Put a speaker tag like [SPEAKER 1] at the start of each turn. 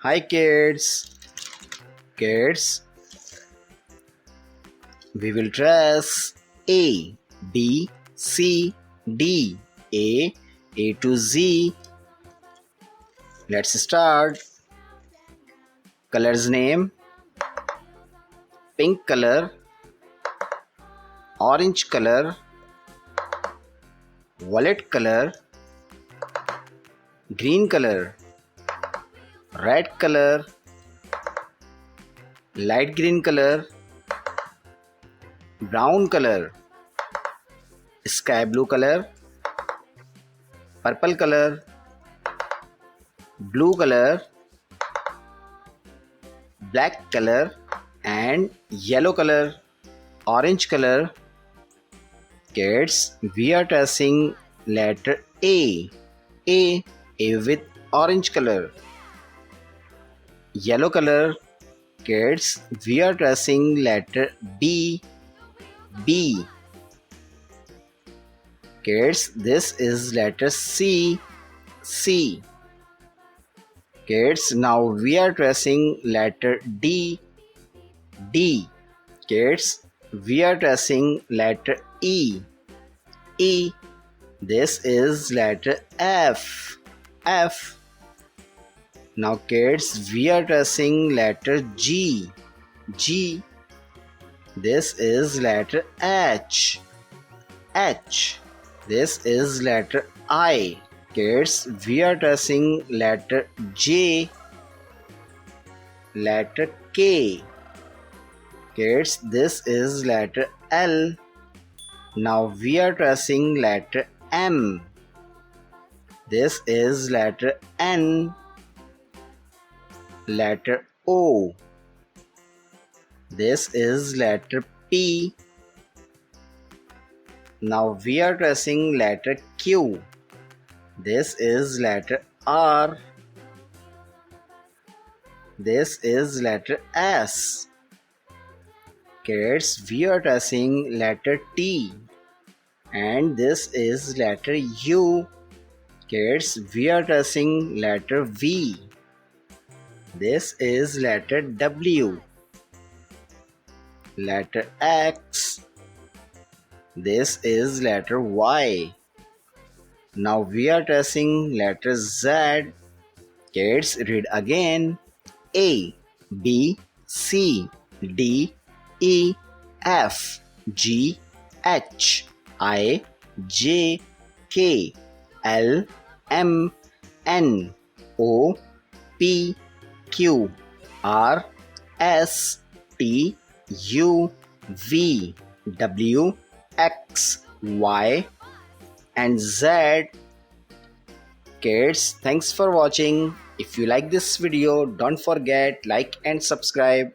[SPEAKER 1] Hi kids. Kids, we will trace A, B, C, D, A to Z. Let's start. Colors name: pink color, orange color, violet color, green color, red color, light green color, brown color, sky blue color, purple color, blue color, black color and yellow color, orange color. Kids, we are tracing letter A with orange color. Yellow color. Kids, we are tracing letter B. Kids, this is letter C. Kids, now we are tracing letter D. Kids, we are tracing letter E. This is letter F. Now kids, we are tracing letter G. This is letter H. This is letter I. Kids, we are tracing letter J. Letter K. Kids, this is letter L. Now we are tracing letter M. This is letter N. Letter O. This is letter P. Now we are tracing letter Q. This is letter R. This is letter S. Kids, we are tracing letter T. And this is letter U. Kids, we are tracing letter V. This is letter W. Letter X. This is letter Y. Now we are tracing letter Z. Kids, read again. A, B, C, D, E, F, G, H, I, J, K, L, M, N, O, P, Q, R, S, T, U, V, W, X, Y and Z. Kids, thanks for watching. If you like this video, don't forget like and subscribe.